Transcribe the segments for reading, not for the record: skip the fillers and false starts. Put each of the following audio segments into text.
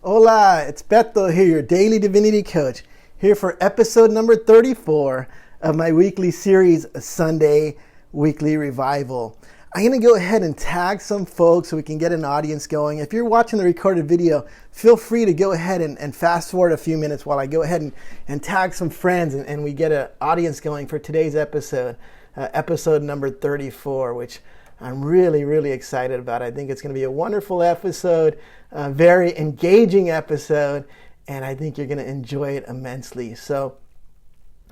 Hola, it's Beto here, your daily divinity coach, here for episode number 34 of my weekly series, Sunday Weekly Revival. I'm going to go ahead and tag some folks so we can get an audience going. If you're watching the recorded video, feel free to go ahead and fast forward a few minutes while I go ahead and tag some friends and we get an audience going for today's episode, episode number 34, which I'm really, really excited about. I think it's going to be a wonderful episode, a very engaging episode, and I think you're going to enjoy it immensely. So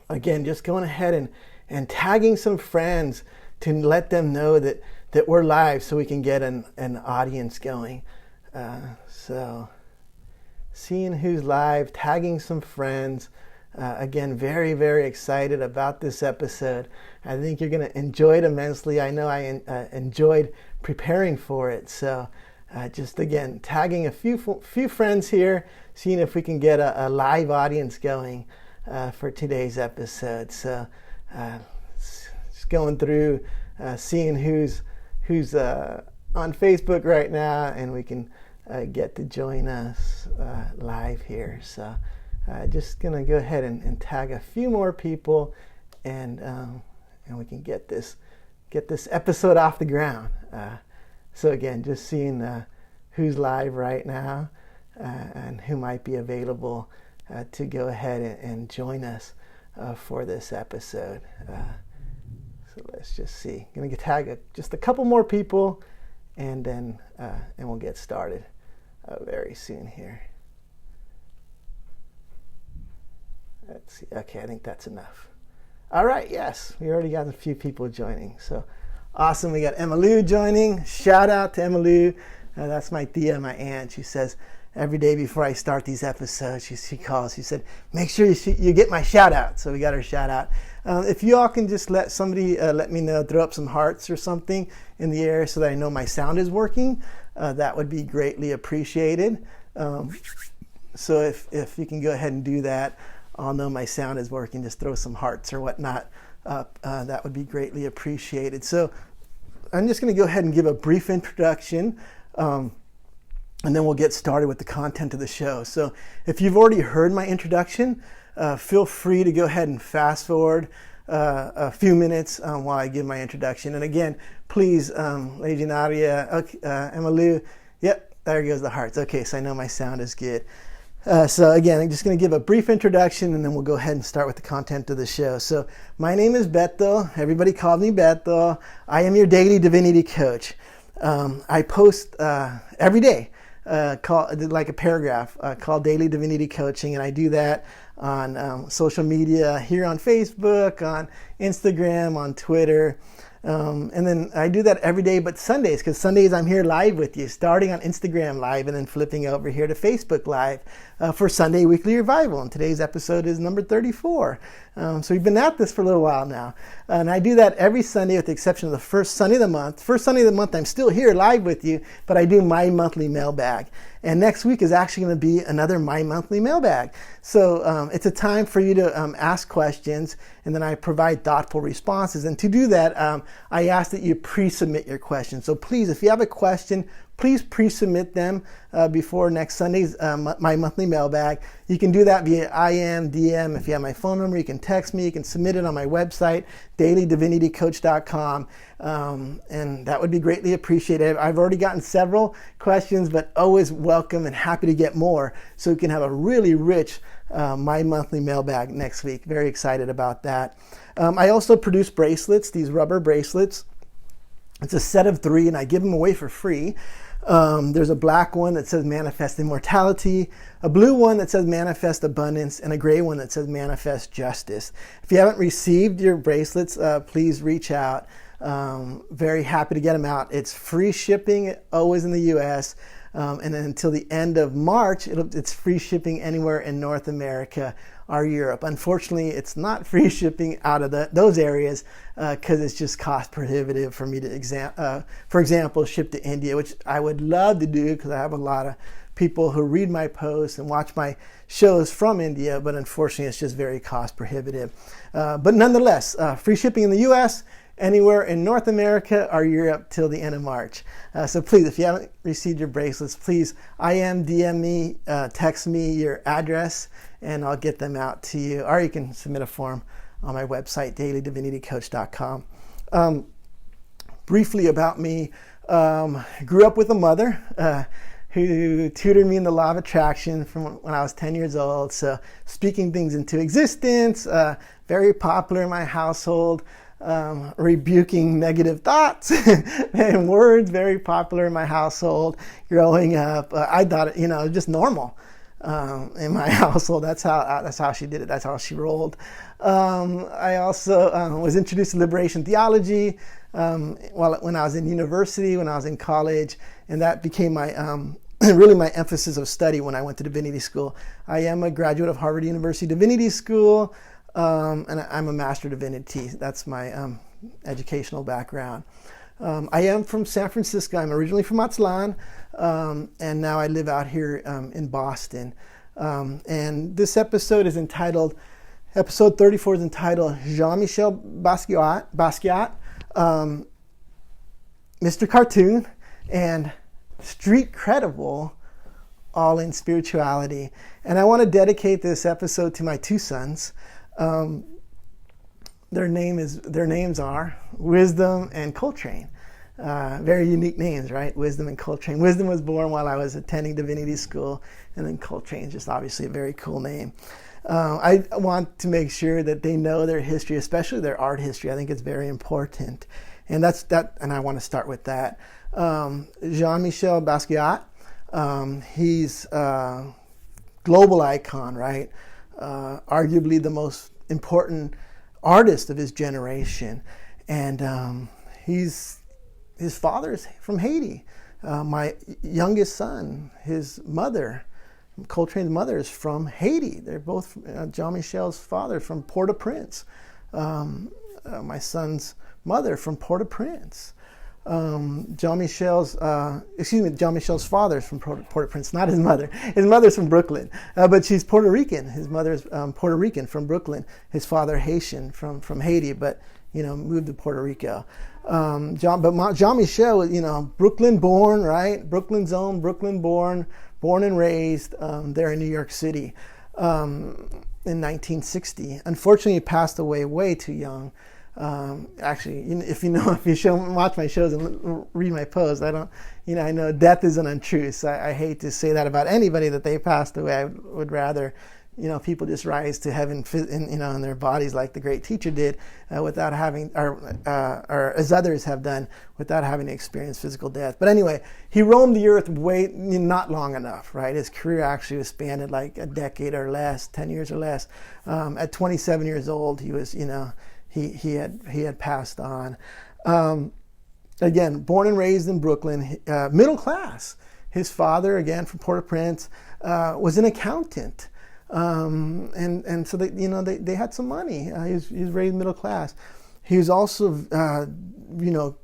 again, just going ahead and tagging some friends to let them know that we're live so we can get an audience going. So seeing who's live, tagging some friends. Again, very, very excited about this episode. I think you're going to enjoy it immensely. I know I enjoyed preparing for it. So just again, tagging a few friends here, seeing if we can get a live audience going for today's episode. So just going through, seeing who's on Facebook right now, and we can get to join us live here. So just gonna go ahead and tag a few more people, and we can get this episode off the ground. So again, just seeing who's live right now and who might be available to go ahead and join us for this episode. So let's just see. I'm gonna tag just a couple more people, and then we'll get started very soon here. Let's see. Okay, I think that's enough. All right, yes, we already got a few people joining. So awesome. We got Emma Lou joining. Shout out to Emma Lou. That's my tia, my aunt. She says every day before I start these episodes, she calls. She said, make sure you get my shout out. So we got her shout out. If you all can just let somebody let me know, throw up some hearts or something in the air so that I know my sound is working, that would be greatly appreciated. So if you can go ahead and do that, I'll know my sound is working. Just throw some hearts or whatnot up. That would be greatly appreciated. So I'm just going to go ahead and give a brief introduction, and then we'll get started with the content of the show. So if you've already heard my introduction, feel free to go ahead and fast forward a few minutes while I give my introduction. And again, please, Lady Nadia, Emma Lou, yep, there goes the hearts. Okay, so I know my sound is good. So again, I'm just going to give a brief introduction, and then we'll go ahead and start with the content of the show. So my name is Beto. Everybody calls me Beto. I am your daily divinity coach. I post every day, like a paragraph called Daily Divinity Coaching, and I do that on social media, here on Facebook, on Instagram, on Twitter. And then I do that every day but Sundays, because Sundays I'm here live with you, starting on Instagram Live and then flipping over here to Facebook Live for Sunday Weekly Revival. And today's episode is number 34. So we've been at this for a little while now. And I do that every Sunday with the exception of the first Sunday of the month. First Sunday of the month I'm still here live with you, but I do my monthly mailbag. And next week is actually going to be another My Monthly Mailbag. So it's a time for you to ask questions, and then I provide thoughtful responses. And to do that, I ask that you pre-submit your questions. So please, if you have a question, please pre-submit them before next Sunday's My Monthly Mailbag. You can do that via IM, DM. If you have my phone number, you can text me. You can submit it on my website, dailydivinitycoach.com. And that would be greatly appreciated. I've already gotten several questions, but always welcome and happy to get more so we can have a really rich My Monthly Mailbag next week. Very excited about that. I also produce bracelets, these rubber bracelets. It's a set of 3, and I give them away for free. There's a black one that says Manifest Immortality, a blue one that says Manifest Abundance, and a gray one that says Manifest Justice. If you haven't received your bracelets, please reach out. Very happy to get them out. It's free shipping, always in the U.S., and then until the end of March, it's free shipping anywhere in North America or Europe. Unfortunately, it's not free shipping out of those areas because it's just cost prohibitive for me to, for example, ship to India, which I would love to do because I have a lot of people who read my posts and watch my shows from India, but unfortunately, it's just very cost prohibitive. But nonetheless, free shipping in the U.S., anywhere in North America or Europe till the end of March. So please, if you haven't received your bracelets, please DM me, text me your address, and I'll get them out to you. Or you can submit a form on my website, dailydivinitycoach.com. Briefly about me, grew up with a mother who tutored me in the law of attraction from when I was 10 years old. So speaking things into existence, very popular in my household, rebuking negative thoughts and words, very popular in my household. Growing up, I thought it, just normal in my household. That's how she did it. That's how she rolled. I also was introduced to liberation theology when I was in university, when I was in college, and that became my really my emphasis of study when I went to divinity school. I am a graduate of Harvard University Divinity School, and I'm a Master of Divinity. That's my educational background. I am from San Francisco. I'm originally from Mazatlan, and now I live out here in Boston. And this episode is entitled, episode 34 is entitled Jean-Michel Basquiat, Mr. Cartoon, and Street Credible, all in spirituality. And I want to dedicate this episode to my two sons. Their names are Wisdom and Coltrane. Very unique names, right? Wisdom and Coltrane. Wisdom was born while I was attending divinity school, and then Coltrane is just obviously a very cool name. I want to make sure that they know their history, especially their art history. I think it's very important. And and I want to start with that. Jean-Michel Basquiat, he's a global icon, right? Arguably the most important artist of his generation. And his father is from Haiti. My youngest son, his mother, Coltrane's mother, is from Haiti. They're both, Jean-Michel's father from Port-au-Prince. My son's mother from Port-au-Prince. Jean-Michel's father is from Port-au-Prince, not his mother. His mother's from Brooklyn, but she's Puerto Rican. His mother's Puerto Rican from Brooklyn. His father Haitian from Haiti, but moved to Puerto Rico. Jean-Michel, Brooklyn born, right? Brooklyn's own, Brooklyn born and raised there in New York City in 1960. Unfortunately, he passed away way too young. Actually, if you watch my shows and read my posts, I know death is an untruth. I hate to say that about anybody that they passed away. I would rather, people just rise to heaven, in their bodies like the great teacher did, without having, or as others have done, without having to experience physical death. But anyway, he roamed the earth not long enough, right? His career actually was spanned like a decade or less, 10 years or less. At 27 years old, he was, he had passed on. Again, born and raised in Brooklyn, middle class. His father, again from Port-au-Prince, was an accountant, and so they had some money. He was raised middle class. He was also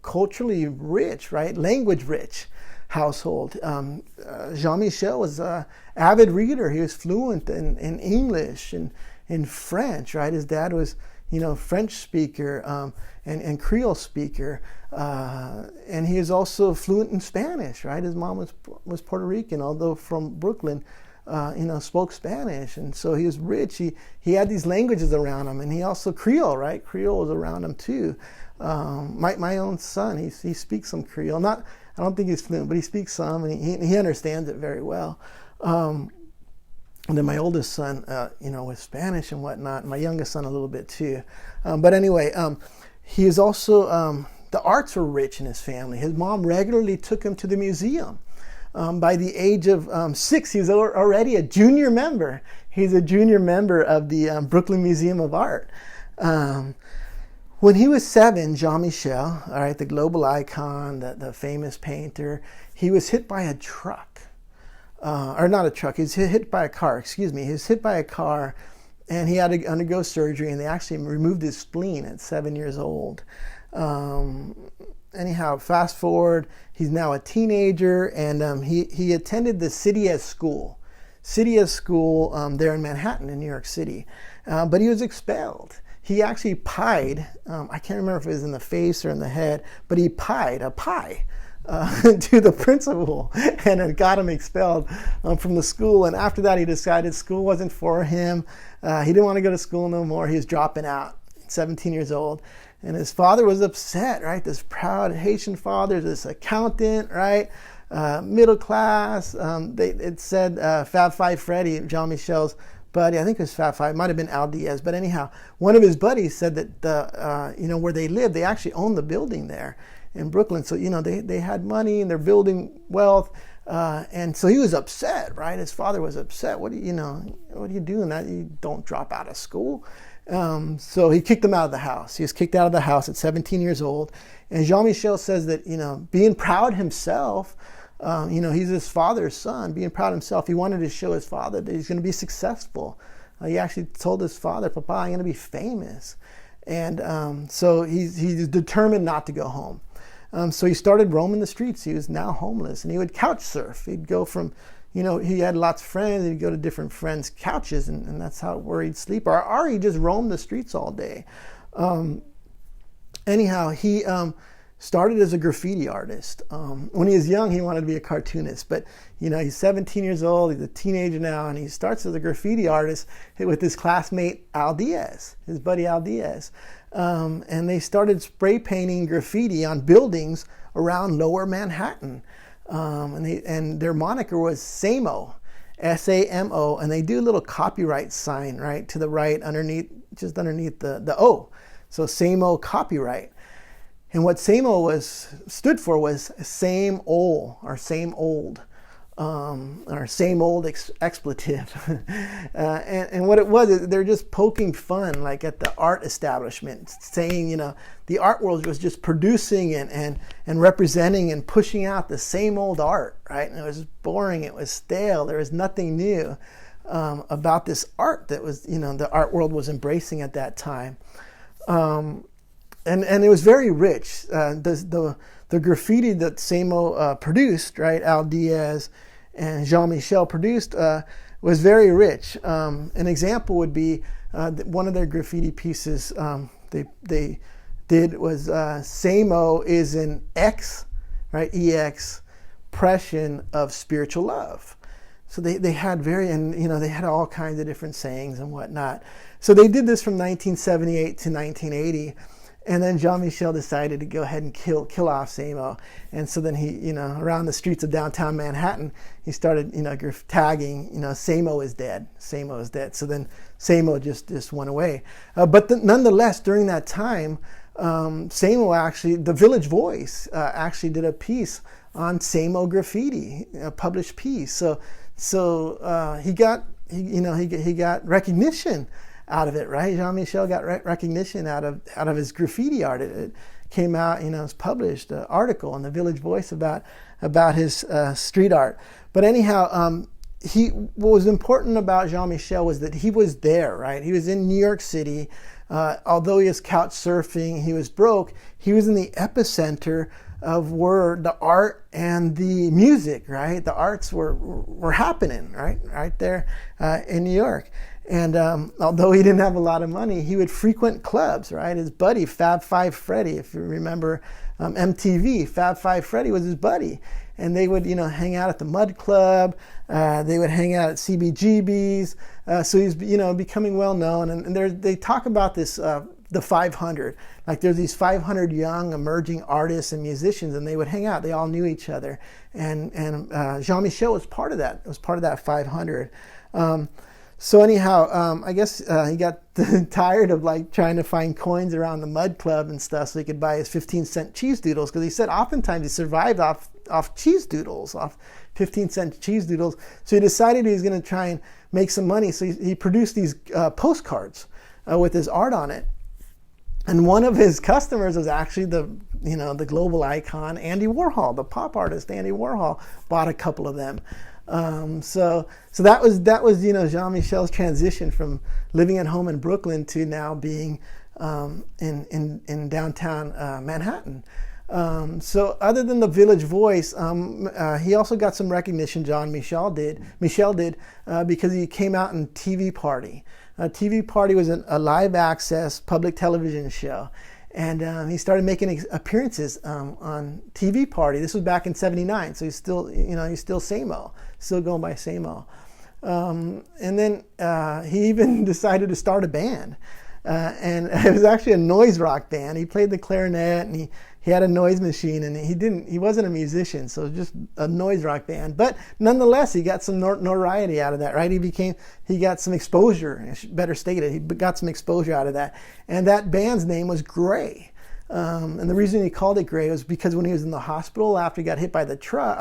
culturally rich, right? Language rich household. Jean-Michel was an avid reader. He was fluent in English and in French, right? His dad was French speaker and Creole speaker, and he is also fluent in Spanish, right? His mom was Puerto Rican, although from Brooklyn, spoke Spanish, and so he was rich. He had these languages around him, and he also Creole, right? Creole was around him too. My own son, he speaks some Creole. I don't think he's fluent, but he speaks some, and he understands it very well. And then my oldest son, with Spanish and whatnot. My youngest son a little bit too. But anyway, he is also, the arts were rich in his family. His mom regularly took him to the museum. By the age of 6, he's already a junior member. He's a junior member of the Brooklyn Museum of Art. When he was 7, Jean-Michel, all right, the global icon, the famous painter, he was hit by a truck. Or not a truck, he was hit by a car, excuse me. He was hit by a car, and he had to undergo surgery, and they actually removed his spleen at 7 years old. Anyhow, fast forward, he's now a teenager, and he attended the City as School there in Manhattan in New York City. But he was expelled. he actually pied, I can't remember if it was in the face or in the head, but he pied a pie to the principal, and it got him expelled from the school. And after that, he decided school wasn't for him. He didn't want to go to school no more. He was dropping out, 17 years old. And his father was upset, right? This proud Haitian father, this accountant, right? Middle class. It said Fab Five Freddy, Jean-Michel's buddy, I think it was Fab Five, it might have been Al Diaz, but anyhow, one of his buddies said that where they lived, they actually owned the building there in Brooklyn. So, they had money and they're building wealth. And so he was upset, right? His father was upset. What are you doing that? You don't drop out of school. So he kicked him out of the house. He was kicked out of the house at 17 years old. And Jean-Michel says that, being proud himself, he's his father's son, being proud himself, he wanted to show his father that he's going to be successful. He actually told his father, Papa, I'm going to be famous. And so he's determined not to go home. So he started roaming the streets. He was now homeless, and he would couch surf. He'd go from, he had lots of friends. He'd go to different friends' couches, and that's where he'd sleep. Or he just roamed the streets all day. Anyhow, he started as a graffiti artist. When he was young, he wanted to be a cartoonist, but he's 17 years old. He's a teenager now, and he starts as a graffiti artist with his classmate Al Diaz, his buddy Al Diaz. And they started spray painting graffiti on buildings around Lower Manhattan. And their moniker was SAMO, S-A-M-O, and they do a little copyright sign, right, to the right, just underneath the O. So SAMO copyright. And what SAMO stood for was same old, or same old. Or same old expletive. And what it was, they're just poking fun, like at the art establishment, saying, the art world was just producing and representing and pushing out the same old art, right? And it was boring, it was stale, there was nothing new about this art that was, the art world was embracing at that time. And it was very rich. The graffiti that Samo produced, right, Al Diaz and Jean-Michel produced, was very rich. An example would be one of their graffiti pieces they did was Samo is an X, right, EX, expression of spiritual love. So they had they had all kinds of different sayings and whatnot. So they did this from 1978 to 1980. And then Jean-Michel decided to go ahead and kill off Samo. And so then he, around the streets of downtown Manhattan, he started, tagging, Samo is dead. Samo is dead. So then Samo just went away. But nonetheless, during that time, Samo actually, the Village Voice actually did a piece on Samo graffiti, a published piece. So he got recognition out of it, right? Jean-Michel got recognition out of his graffiti art. It came out, it was published, an article in the Village Voice about his street art. But anyhow, what was important about Jean-Michel was that he was there, right? He was in New York City. Although he was couch surfing, he was broke, he was in the epicenter of where the art and the music, right? The arts were happening, right there in New York. And although he didn't have a lot of money, he would frequent clubs, right? His buddy, Fab Five Freddy, if you remember MTV, Fab Five Freddy was his buddy. And they would, hang out at the Mud Club. They would hang out at CBGB's. So he's, becoming well known. And they talk about this, the 500. Like there's these 500 young emerging artists and musicians, and they would hang out. They all knew each other. And Jean-Michel was part of that. It was part of that 500. So anyhow, I guess he got tired of trying to find coins around the Mud Club and stuff so he could buy his 15-cent cheese doodles, because he said oftentimes he survived off cheese doodles, off 15-cent cheese doodles. So he decided he was going to try and make some money. So he produced these postcards with his art on it. And one of his customers was actually the global icon Andy Warhol, the pop artist Andy Warhol, bought a couple of them. So that was Jean-Michel's transition from living at home in Brooklyn to now being in downtown Manhattan. So other than the Village Voice, he also got some recognition. Jean-Michel did. Because he came out in TV Party. TV Party was a live access public television show. And he started making appearances on TV Party. This was back in '79, so he's still Samo, still going by Samo. And then he even decided to start a band, and it was actually a noise rock band. He played the clarinet, and he had a noise machine, and he wasn't a musician, so it was just a noise rock band. But nonetheless, he got some notoriety out of that, right? He got some exposure, better stated, he got some exposure out of that. And that band's name was Gray. And the reason he called it Gray was because when he was in the hospital after he got hit by the car,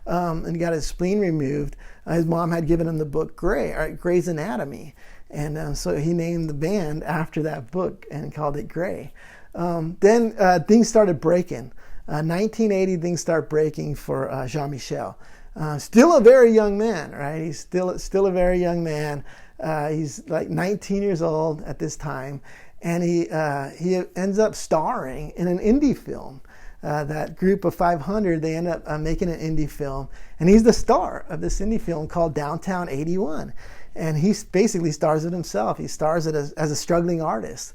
and he got his spleen removed, his mom had given him the book Gray's Anatomy. And so he named the band after that book and called it Gray. Then things started breaking. 1980, things start breaking for Jean-Michel. Still a very young man, right? He's still a very young man. He's like 19 years old at this time, and he ends up starring in an indie film. That group of 500, they end up making an indie film, and he's the star of this indie film called Downtown 81. And he basically stars it himself. He stars it as a struggling artist.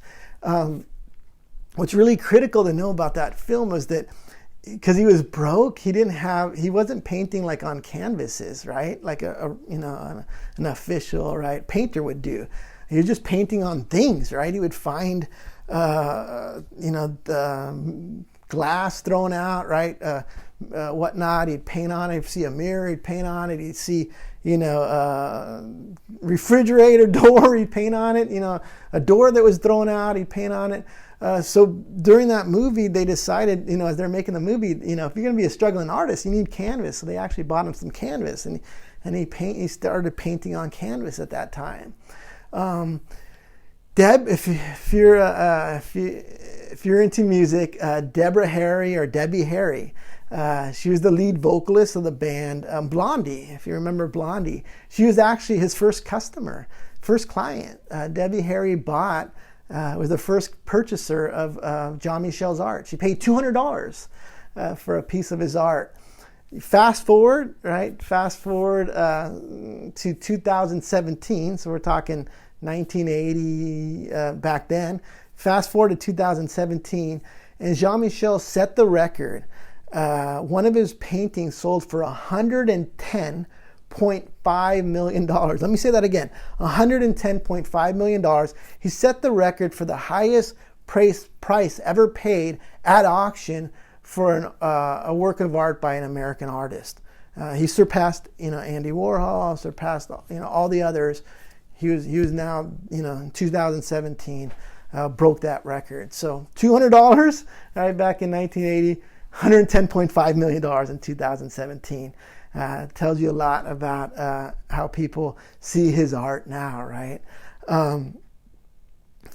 What's really critical to know about that film was that because he was broke, he wasn't painting like on canvases, right? Like an official, right, painter would do. He was just painting on things, right? He would find, the glass thrown out, right? Whatnot. He'd paint on it. He'd see a mirror. He'd paint on it. He'd see, refrigerator door. He'd paint on it. A door that was thrown out. He'd paint on it. So during that movie, they decided, as they're making the movie, if you're going to be a struggling artist, you need canvas. So they actually bought him some canvas, and he started painting on canvas at that time. Deb, if you're into music, Deborah Harry or Debbie Harry, she was the lead vocalist of the band Blondie. If you remember Blondie, she was actually his first client. Debbie Harry was the first purchaser of Jean-Michel's art. She paid $200 for a piece of his art. Fast forward to 2017, so we're talking 1980 back then. Fast forward to 2017, and Jean-Michel set the record. One of his paintings sold for $110.5 million. Let me say that again, $110.5 million. He set the record for the highest price ever paid at auction for a work of art by an American artist. He surpassed, Andy Warhol, surpassed, all the others. He was now, in 2017, broke that record. So $200, right, back in 1980, $110.5 million in 2017. Tells you a lot about how people see his art now, right?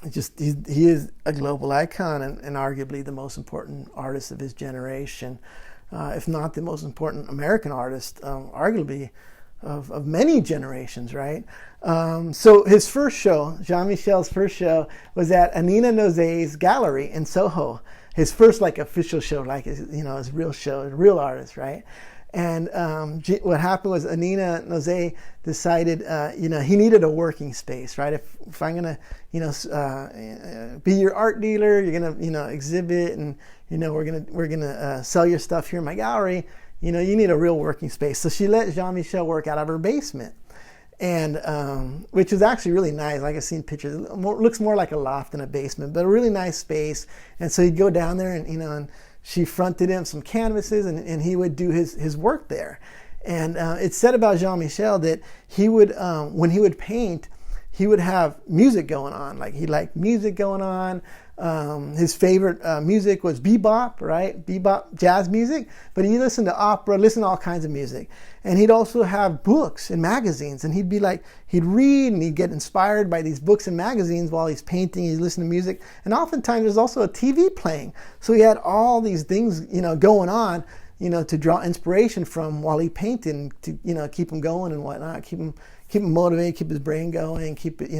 He is a global icon and arguably the most important artist of his generation, if not the most important American artist, arguably of many generations, right? So his first show, Jean-Michel's first show, was at Anina Nozet's gallery in Soho. His first official show, his real show, a real artist, right? And what happened was Anina Nozet decided, he needed a working space, right? If I'm gonna, be your art dealer, you're gonna, exhibit, and we're gonna sell your stuff here in my gallery. You need a real working space. So she let Jean-Michel work out of her basement, and which is actually really nice. Like I've seen pictures, it looks more like a loft than a basement, but a really nice space. And so he'd go down there, and and she fronted him some canvases, and he would do his work there. And it's said about Jean-Michel that he would, when he would paint, he would have music going on. Like he liked music going on. His favorite music was bebop, right? Bebop jazz music. But he listened to opera, listened to all kinds of music. And he'd also have books and magazines. And he'd read and he'd get inspired by these books and magazines while he's painting, he's listening to music. And oftentimes there's also a TV playing. So he had all these things, going on, to draw inspiration from while he painted, and to, keep him going and whatnot, keep him motivated, keep his brain going, keep it,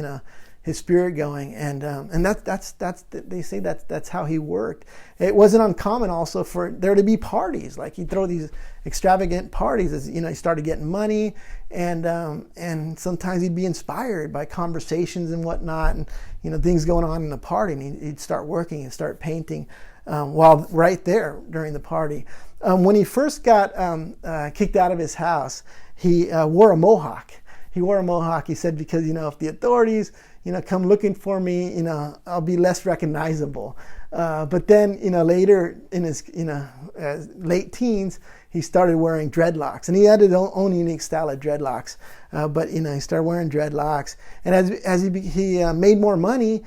his spirit going, and that's they say that's how he worked. It wasn't uncommon also for there to be parties. Like he'd throw these extravagant parties as he started getting money, and sometimes he'd be inspired by conversations and whatnot, and things going on in the party, and he'd start working and start painting while right there during the party. When he first got kicked out of his house, he wore a mohawk. He wore a mohawk. He said, because if the authorities come looking for me, I'll be less recognizable. But then later in his late teens, he started wearing dreadlocks, and he had his own unique style of dreadlocks. But he started wearing dreadlocks, and as he made more money,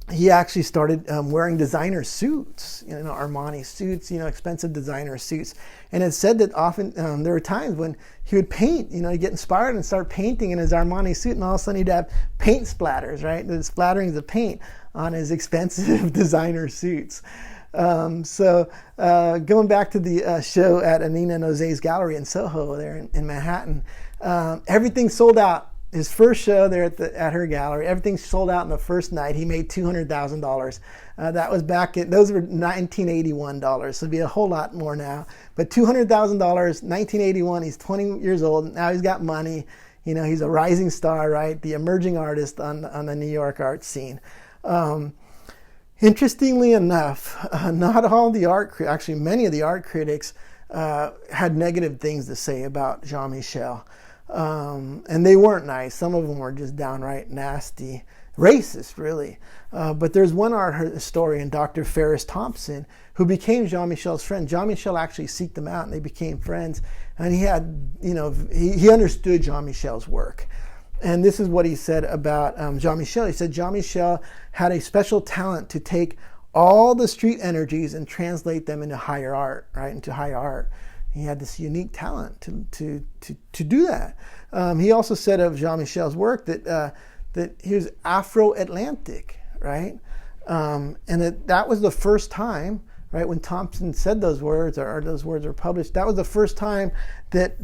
he actually started wearing designer suits, Armani suits, expensive designer suits. And it's said that often there were times when he would paint, he'd get inspired and start painting in his Armani suit, and all of a sudden he'd have paint splatters, right? The splatterings of paint on his expensive designer suits. So going back to the show at Anina and Jose's Gallery in Soho there in Manhattan, everything sold out. His first show there at her gallery, everything sold out in the first night. He made $200,000. That was those were 1981 dollars, so it'd be a whole lot more now. But $200,000, 1981. He's 20 years old now. He's got money. He's a rising star, right? The emerging artist on the New York art scene. Interestingly enough, not all the actually many of the art critics had negative things to say about Jean-Michel. And they weren't nice. Some of them were just downright nasty, racist, really. But there's one art historian, Dr. Ferris Thompson, who became Jean-Michel's friend. Jean-Michel actually seeked him out, and they became friends. And he had, he understood Jean-Michel's work. And this is what he said about Jean-Michel. He said Jean-Michel had a special talent to take all the street energies and translate them into higher art, right? Into high art. He had this unique talent to do that. He also said of Jean-Michel's work that he was Afro-Atlantic, right? And that was the first time, right, when Thompson said those words, or those words were published, that was the first time that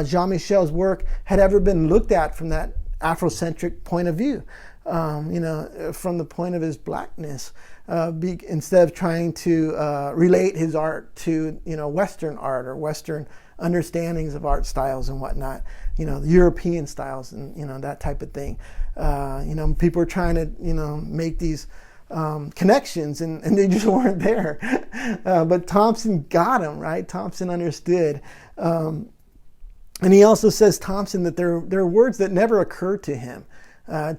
Jean-Michel's work had ever been looked at from that Afrocentric point of view, from the point of his blackness. Instead of trying to relate his art to Western art or Western understandings of art styles and whatnot, European styles and that type of thing. People are trying to make these connections and they just weren't there. But Thompson got them, right? Thompson understood. And he also says, Thompson, that there are words that never occurred to him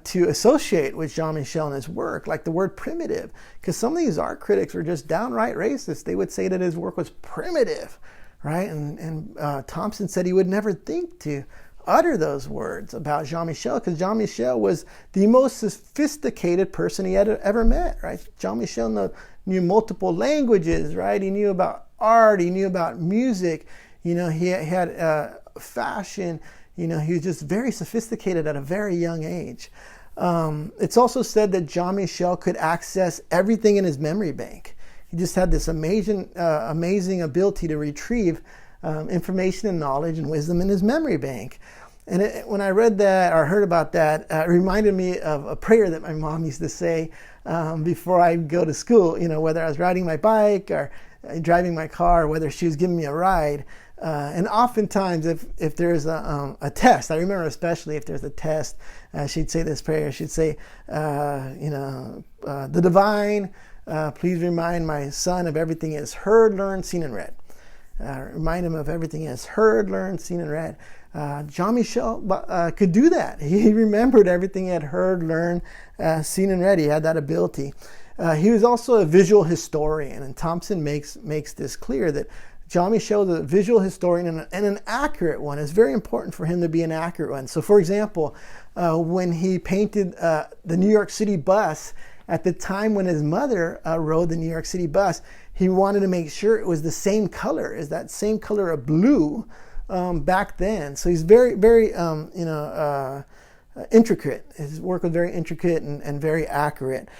to associate with Jean-Michel and his work, like the word primitive, because some of these art critics were just downright racist. They would say that his work was primitive, right? And Thompson said he would never think to utter those words about Jean-Michel, because Jean-Michel was the most sophisticated person he had ever met, right? Jean-Michel knew multiple languages, right? He knew about art, he knew about music, he had fashion. He was just very sophisticated at a very young age. It's also said that Jean-Michel could access everything in his memory bank. He just had this amazing ability to retrieve information and knowledge and wisdom in his memory bank. And when I read that or heard about that, it reminded me of a prayer that my mom used to say before I go to school, whether I was riding my bike or driving my car, or whether she was giving me a ride. And oftentimes, if there's a test, I remember especially if there's a test, she'd say this prayer. She'd say, the divine, please remind my son of everything he has heard, learned, seen, and read. Remind him of everything he has heard, learned, seen, and read. Jean-Michel could do that. He remembered everything he had heard, learned, seen, and read. He had that ability. He was also a visual historian, and Thompson makes this clear that Jean-Michel is a visual historian and an accurate one. It's very important for him to be an accurate one. So, for example, when he painted the New York City bus, at the time when his mother rode the New York City bus, he wanted to make sure it was the same color, is that same color of blue back then. So he's very, very, intricate. His work was very intricate and very accurate.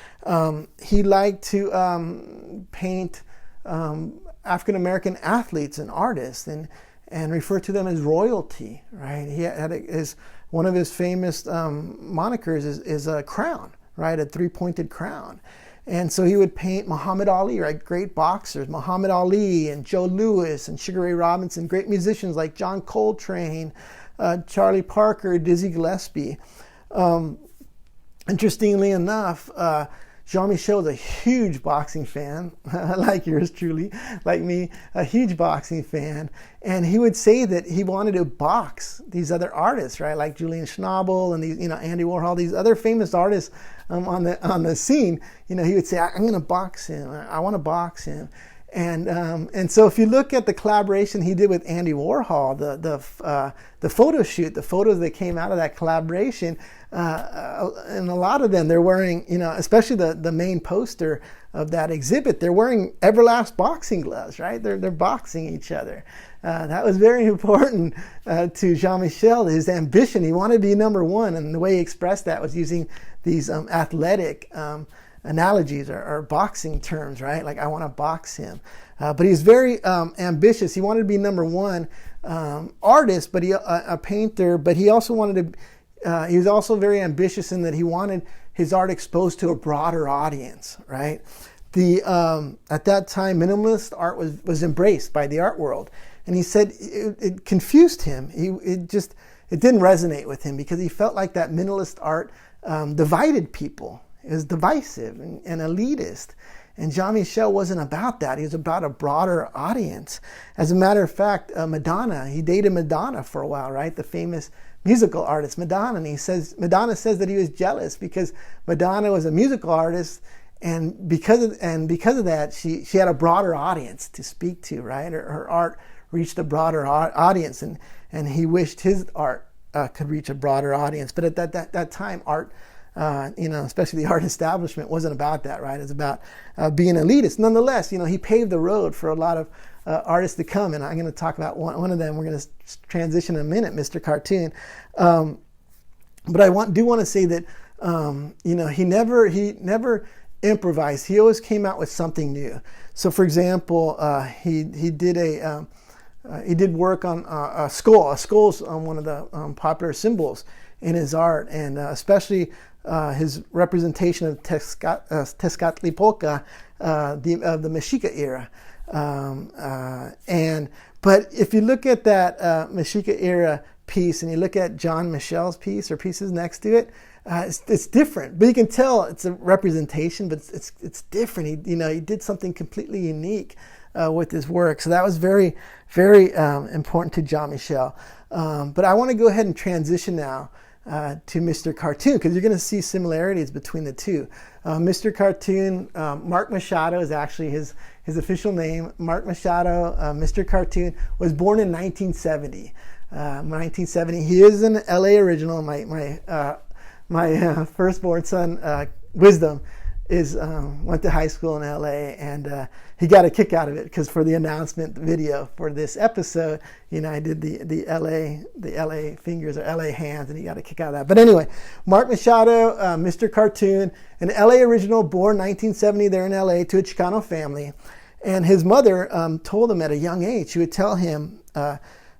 He liked to paint African-American athletes and artists, and and referred to them as royalty, right? He had one of his famous monikers is a crown, right? A three-pointed crown. And so he would paint Muhammad Ali, right? Great boxers, Muhammad Ali and Joe Louis and Sugar Ray Robinson, great musicians like John Coltrane, Charlie Parker, Dizzy Gillespie. Interestingly enough, Jean-Michel was a huge boxing fan, like yours truly, like me, a huge boxing fan. And he would say that he wanted to box these other artists, right? Like Julian Schnabel and these, Andy Warhol, these other famous artists on the scene. He would say, I'm going to box him. I want to box him. And so if you look at the collaboration he did with Andy Warhol, the photo shoot, the photos that came out of that collaboration, and a lot of them, they're wearing, especially the main poster of that exhibit, they're wearing Everlast boxing gloves, right? They're boxing each other. That was very important to Jean-Michel, his ambition. He wanted to be number one, and the way he expressed that was using these athletic analogies or boxing terms, right? Like, I want to box him. But he's very ambitious. He wanted to be number one artist, but a painter. But he also wanted to. He was also very ambitious in that he wanted his art exposed to a broader audience, right? At that time, minimalist art was embraced by the art world, and he said it confused him. It didn't resonate with him because he felt like that minimalist art divided people. It was divisive and elitist. And Jean-Michel wasn't about that. He was about a broader audience. As a matter of fact, Madonna, he dated Madonna for a while, right? The famous musical artist Madonna. And Madonna says that he was jealous because Madonna was a musical artist, and because of that, she had a broader audience to speak to, right? Her art reached a broader audience, and he wished his art could reach a broader audience. But at that time, art, especially the art establishment, wasn't about that, right? It's about being elitist. Nonetheless, he paved the road for a lot of artists to come, and I'm going to talk about one of them. We're going to transition in a minute, Mr. Cartoon. But I do want to say that he never improvised. He always came out with something new. So, for example, he did work on a skull. A skull's one of the popular symbols in his art, and especially his representation of Tezcatlipoca of the Mexica era. But if you look at that Mexica era piece and you look at Jean-Michel's piece or pieces next to it, it's different. But you can tell it's a representation, but it's different. He did something completely unique with his work. So that was very, very important to Jean-Michel. But I want to go ahead and transition now to Mr. Cartoon, because you're going to see similarities between the two. Mr. Cartoon, Mark Machado is actually his official name. Mark Machado, Mr. Cartoon, was born in 1970. 1970. He is an LA original. My firstborn son, Wisdom, went to high school in LA, and he got a kick out of it because for the announcement video for this episode, I did the LA fingers or LA hands, and he got a kick out of that. But anyway, Mark Machado, Mr. Cartoon, an LA original, born 1970 there in LA to a Chicano family, and his mother told him at a young age. She would tell him,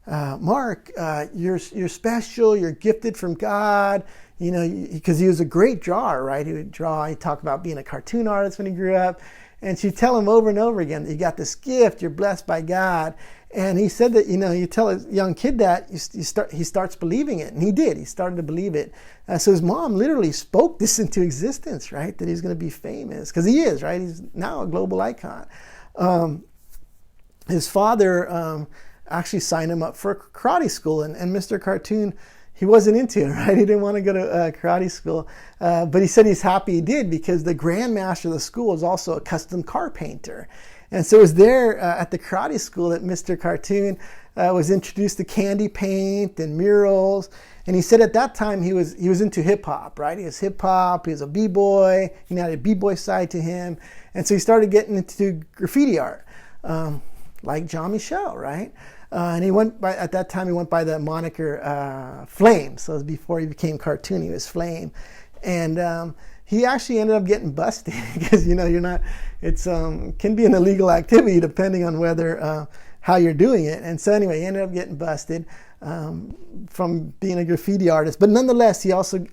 Mark, you're special. You're gifted from God. Because he was a great drawer, right? He would draw. He'd talk about being a cartoon artist when he grew up. And she'd tell him over and over again, you got this gift, you're blessed by God. And he said that, you tell a young kid that, he starts believing it. And he did. He started to believe it. So his mom literally spoke this into existence, right? That he's going to be famous. Because he is, right? He's now a global icon. His father actually signed him up for karate school. And Mr. Cartoon, he wasn't into it, right? He didn't want to go to karate school. But he said he's happy he did because the grandmaster of the school is also a custom car painter. And so it was there at the karate school that Mr. Cartoon was introduced to candy paint and murals. And he said at that time he was into hip hop, right? He was hip hop, he was a b-boy, he had a b-boy side to him. And so he started getting into graffiti art, like Jean-Michel, right? And at that time he went by the moniker Flame. So it was before he became Cartoon, he was Flame. And he actually ended up getting busted because, you're not, it's can be an illegal activity depending on whether how you're doing it. And so anyway, he ended up getting busted from being a graffiti artist. But nonetheless, he also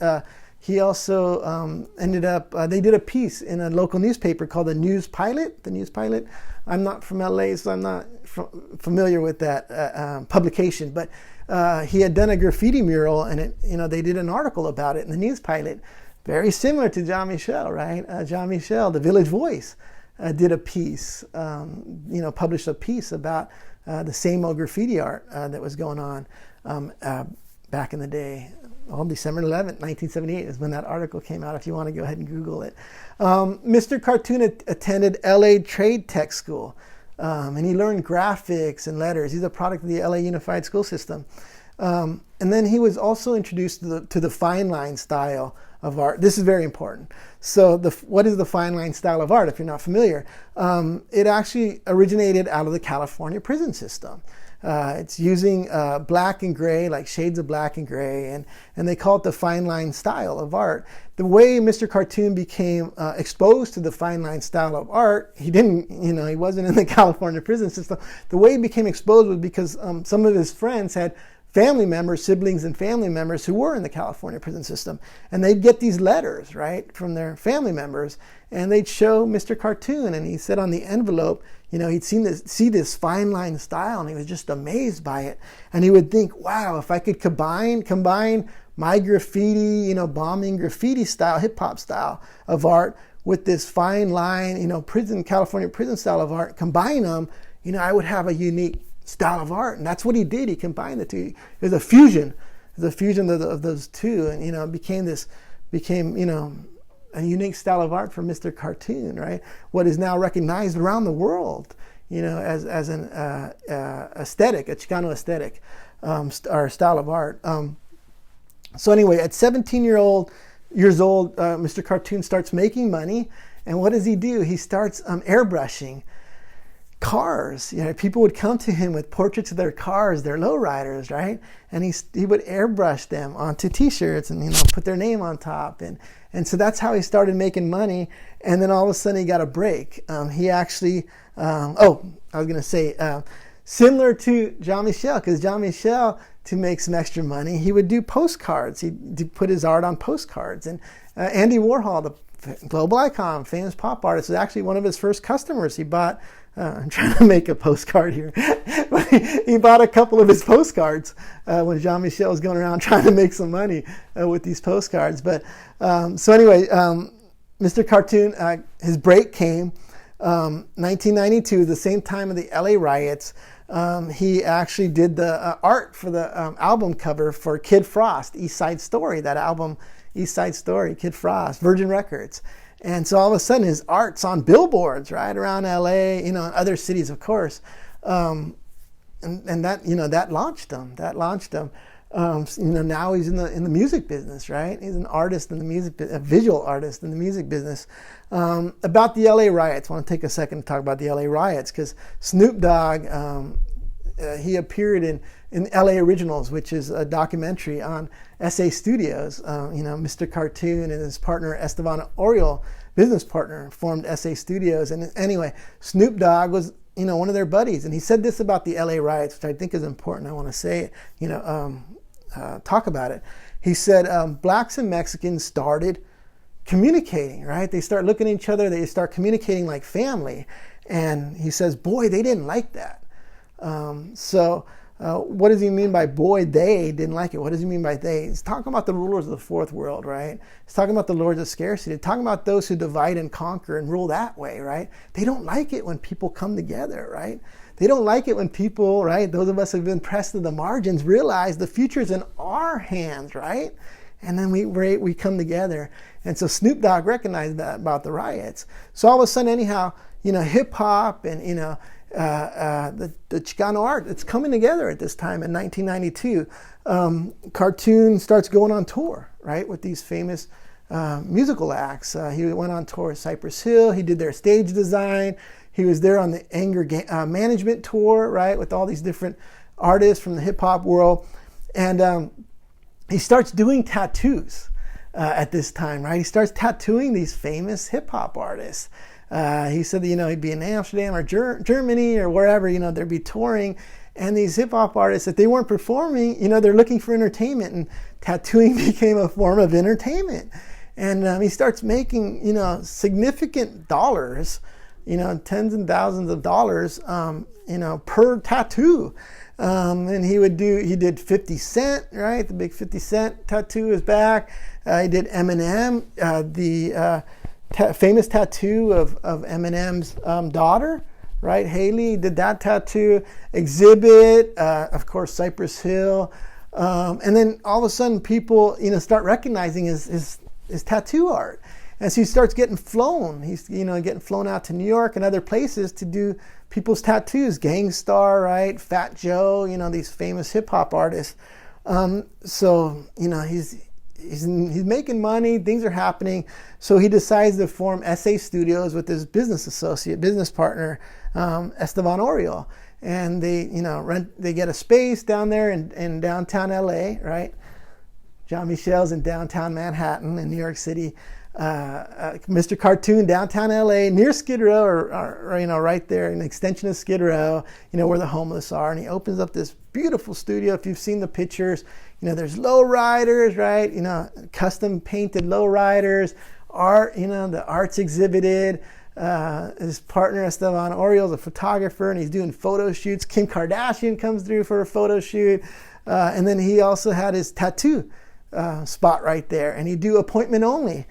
ended up, they did a piece in a local newspaper called the News Pilot. I'm not from LA, so I'm not familiar with that publication, but he had done a graffiti mural, and they did an article about it in the News Pilot, very similar to Jean-Michel, right? Jean-Michel, the Village Voice, did a piece, published a piece about the same old graffiti art that was going on back in the day. On December 11th, 1978 is when that article came out, if you want to go ahead and Google it. Mr. Cartoon attended LA Trade Tech School, and he learned graphics and letters. He's a product of the LA Unified School System. And then he was also introduced to the fine line style of art. This is very important. So what is the fine line style of art, if you're not familiar? It actually originated out of the California prison system. It's using black and gray, like shades of black and gray, and they call it the fine line style of art. The way Mr. Cartoon became exposed to the fine line style of art, he wasn't in the California prison system. The way he became exposed was because some of his friends had siblings and family members who were in the California prison system. And they'd get these letters, right, from their family members, and they'd show Mr. Cartoon, and he said on the envelope, he'd see this fine line style, and he was just amazed by it. And he would think, wow, if I could combine my graffiti, bombing graffiti style, hip hop style of art with this fine line, California prison style of art, combine them, I would have a unique style of art. And that's what he did. He combined the two. It was a fusion. Of those two, and it became a unique style of art for Mr. Cartoon, right? What is now recognized around the world, as an aesthetic, a Chicano aesthetic, or style of art. So anyway, at 17 years old, Mr. Cartoon starts making money, and what does he do? He starts airbrushing cars. People would come to him with portraits of their cars, their lowriders, right? And he would airbrush them onto T-shirts and put their name on top, and so that's how he started making money. And then all of a sudden he got a break. He actually, similar to Jean-Michel, because Jean-Michel, to make some extra money, he would do postcards. He'd put his art on postcards. And Andy Warhol, the global icon, famous pop artist, was actually one of his first customers. He bought, I'm trying to make a postcard here. He bought a couple of his postcards when Jean-Michel was going around trying to make some money with these postcards. But so anyway, Mr. Cartoon, his break came 1992, the same time of the LA riots. He actually did the art for the album cover for Kid Frost, East Side Story, that album, East Side Story, Kid Frost, Virgin Records. And so all of a sudden his art's on billboards right around LA, and other cities, of course. And that launched him. Now he's in the music business, right? He's an artist in the music, a visual artist in the music business. About the LA riots, I want to take a second to talk about the LA riots, because Snoop Dogg, he appeared in LA Originals, which is a documentary on SA Studios. Mr. Cartoon and his partner Esteban Oriol, business partner, formed SA Studios. And anyway, Snoop Dogg was one of their buddies, and he said this about the LA riots, which I think is important. I want to say it, talk about it. He said blacks and Mexicans started communicating, right? They start looking at each other, they start communicating like family. And he says, boy, they didn't like that. What does he mean by boy, they didn't like it? What does he mean by they? He's talking about the rulers of the fourth world, right? He's talking about the lords of scarcity. He's talking about those who divide and conquer and rule that way, right? They don't like it when people come together, right? They don't like it when people, right, those of us who have been pressed to the margins, realize the future's in our hands, right? And then we come together. And so Snoop Dogg recognized that about the riots. So all of a sudden, anyhow, hip hop and, the Chicano art, it's coming together at this time in 1992. Cartoon starts going on tour, right, with these famous musical acts. He went on tour at Cypress Hill. He did their stage design. He was there on the anger management tour, right, with all these different artists from the hip hop world. And he starts doing tattoos at this time, right? He starts tattooing these famous hip hop artists. He said that, he'd be in Amsterdam or Germany or wherever, they'd be touring. And these hip hop artists, if they weren't performing, they're looking for entertainment, and tattooing became a form of entertainment. And he starts making, significant dollars, tens and thousands of dollars, per tattoo. And he did 50 Cent, right? The big 50 Cent tattoo is back. He did Eminem, the famous tattoo of Eminem's daughter, right? Haley did that tattoo. Exhibit, of course, Cypress Hill. And then all of a sudden people, start recognizing his tattoo art. And so he starts getting flown. He's, getting flown out to New York and other places to do people's tattoos. Gang Starr, right? Fat Joe, these famous hip hop artists. So, he's making money. Things are happening. So he decides to form SA Studios with his business partner, Esteban Oriol. And they get a space down there in downtown LA, right? Jean-Michel's in downtown Manhattan in New York City. Mr. Cartoon, downtown LA, near Skid Row, or right there, an extension of Skid Row, where the homeless are. And he opens up this beautiful studio. If you've seen the pictures, there's low riders, right? Custom painted low riders, art, the art's exhibited. His partner Esteban Oriol is a photographer, and he's doing photo shoots. Kim Kardashian comes through for a photo shoot. And then he also had his tattoo spot right there, and he'd do appointment only.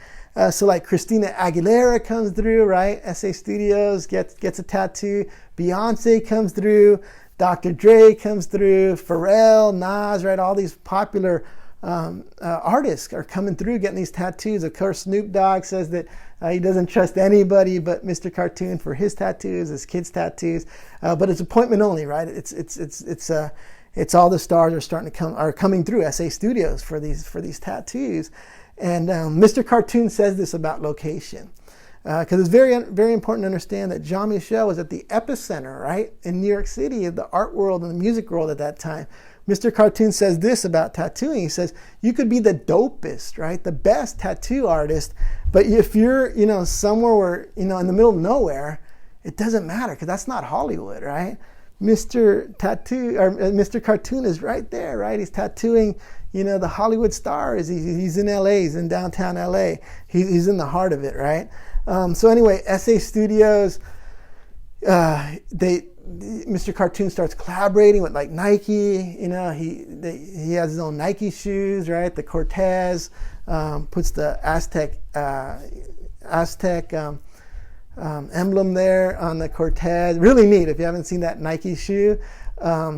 So like Christina Aguilera comes through, right? SA Studios gets a tattoo. Beyonce comes through. Dr. Dre comes through. Pharrell, Nas, right? All these popular artists are coming through getting these tattoos. Of course, Snoop Dogg says that he doesn't trust anybody but Mr. Cartoon for his tattoos, his kids' tattoos. But it's appointment only, right? It's all the stars are coming through SA Studios for these tattoos. And Mr. Cartoon says this about location, because it's very, very important to understand that Jean-Michel was at the epicenter, right, in New York City of the art world and the music world at that time. Mr. Cartoon says this about tattooing. He says, you could be the dopest, right, the best tattoo artist, but if you're, somewhere where, in the middle of nowhere, it doesn't matter, because that's not Hollywood, right? Mr. Cartoon is right there, right? He's tattooing, the Hollywood stars. He's in LA. He's in downtown LA. He's in the heart of it, right? So anyway, SA Studios, Mr. Cartoon starts collaborating with like Nike. He has his own Nike shoes, right? The Cortez, puts the Aztec emblem there on the Cortez. Really neat. If you haven't seen that Nike shoe,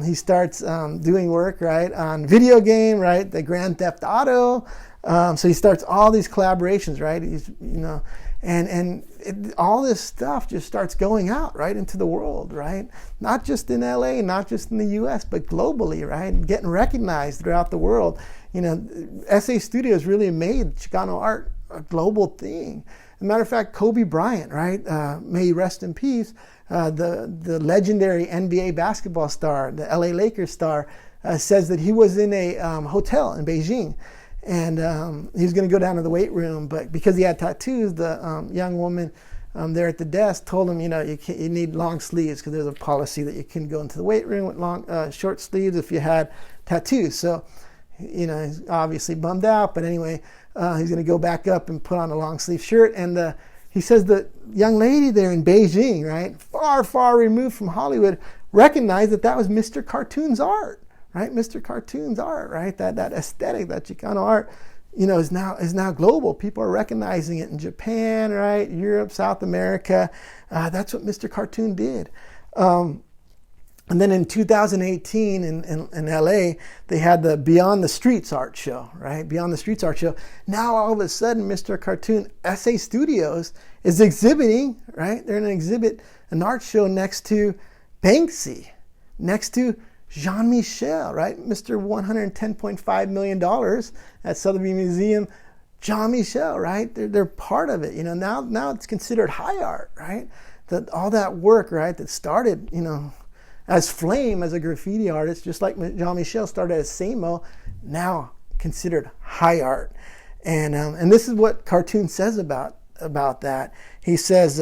he starts doing work, right, on video game, right, the Grand Theft Auto. So he starts all these collaborations, right? All this stuff just starts going out, right, into the world, right? Not just in LA, not just in the US, but globally, right? And getting recognized throughout the world. SA Studios really made Chicano art a global thing. As a matter of fact, Kobe Bryant, right? May he rest in peace. The legendary NBA basketball star, the LA Lakers star, says that he was in a hotel in Beijing, and he was going to go down to the weight room, but because he had tattoos, the young woman there at the desk told him, you need long sleeves, because there's a policy that you can go into the weight room with short sleeves if you had tattoos. So, he's obviously bummed out, but anyway, he's going to go back up and put on a long sleeve shirt. And he says the young lady there in Beijing, right, far, far removed from Hollywood, recognized that was Mr. Cartoon's art, right? Mr. Cartoon's art, right? That aesthetic, that Chicano art, is now global. People are recognizing it in Japan, right? Europe, South America. That's what Mr. Cartoon did. And then in 2018 in LA, they had the Beyond the Streets art show, right? Beyond the Streets art show. Now all of a sudden, Mr. Cartoon, SA Studios is exhibiting, right? They're going to exhibit an art show next to Banksy, next to Jean-Michel, right? Mr. $110.5 million at Sotheby's Museum. Jean-Michel, right? They're part of it. Now it's considered high art, right? All that work, right, that started, as Flame, as a graffiti artist, just like Jean-Michel started as Samo, now considered high art. And this is what Cartoon says about that. He says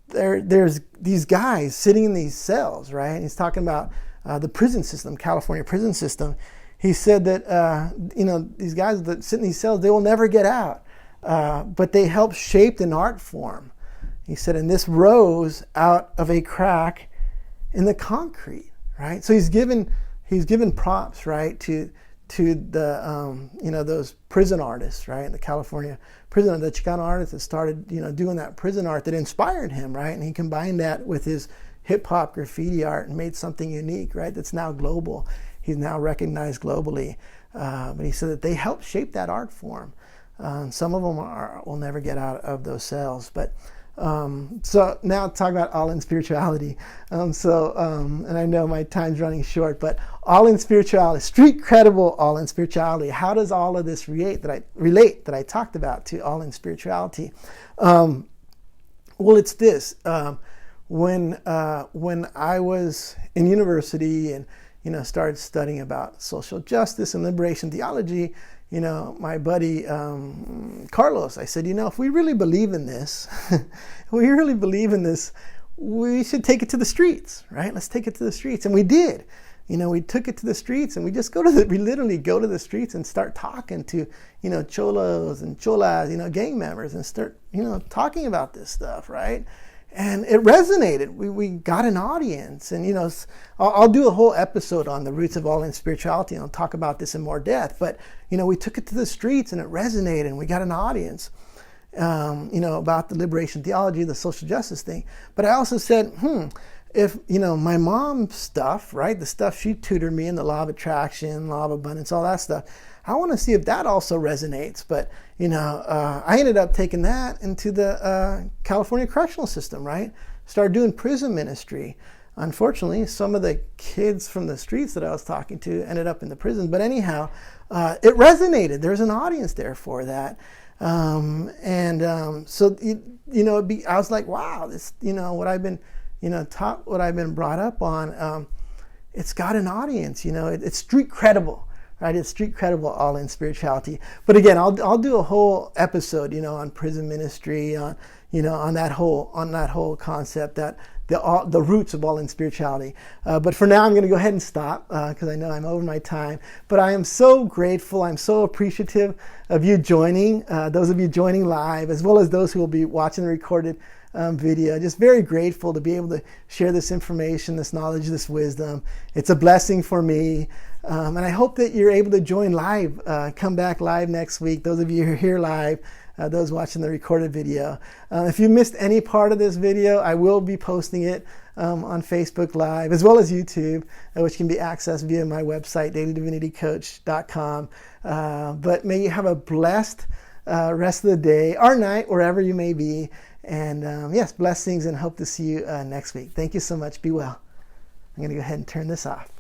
there's these guys sitting in these cells, right? And he's talking about the prison system, California prison system. He said that, these guys that sit in these cells, they will never get out, but they help shape an art form. He said, and this rose out of a crack in the concrete, right? So he's given props, right, to the those prison artists, right? The California prison, the Chicano artists that started doing that prison art that inspired him, right? And he combined that with his hip hop graffiti art and made something unique, right? That's now global. He's now recognized globally. But he said that they helped shape that art form. Some of them will never get out of those cells, but. So now talk about all in spirituality. And I know my time's running short, but all in spirituality, street credible all in spirituality. How does all of this relate that I talked about to all in spirituality? Well, it's this. When I was in university and started studying about social justice and liberation theology, my buddy Carlos, I said, if we really believe in this, we should take it to the streets, right? Let's take it to the streets. And we did. We took it to the streets, and we just we literally go to the streets and start talking to, cholos and cholas, gang members, and start, talking about this stuff, right? And it resonated. We got an audience. And, I'll do a whole episode on the roots of all in spirituality, and I'll talk about this in more depth. But, we took it to the streets, and it resonated, and we got an audience, about the liberation theology, the social justice thing. But I also said, if, my mom's stuff, right, the stuff she tutored me in, the law of attraction, law of abundance, all that stuff, I want to see if that also resonates. But, I ended up taking that into the California correctional system, right? Started doing prison ministry. Unfortunately, some of the kids from the streets that I was talking to ended up in the prison. But anyhow, it resonated. There's an audience there for that. So, I was like, wow, this, what I've been, taught, what I've been brought up on, it's got an audience, it's street credible. Right, it's street credible, all in spirituality. But again, I'll do a whole episode, on prison ministry, on that whole concept, that the roots of all in spirituality. But for now, I'm going to go ahead and stop because I know I'm over my time. But I am so grateful. I'm so appreciative of you joining. Those of you joining live, as well as those who will be watching the recorded video. Just very grateful to be able to share this information, this knowledge, this wisdom. It's a blessing for me. And I hope that you're able to join live, come back live next week. Those of you who are here live, those watching the recorded video. If you missed any part of this video, I will be posting it on Facebook Live, as well as YouTube, which can be accessed via my website, dailydivinitycoach.com. But may you have a blessed rest of the day or night, wherever you may be. And yes, blessings, and hope to see you next week. Thank you so much. Be well. I'm going to go ahead and turn this off.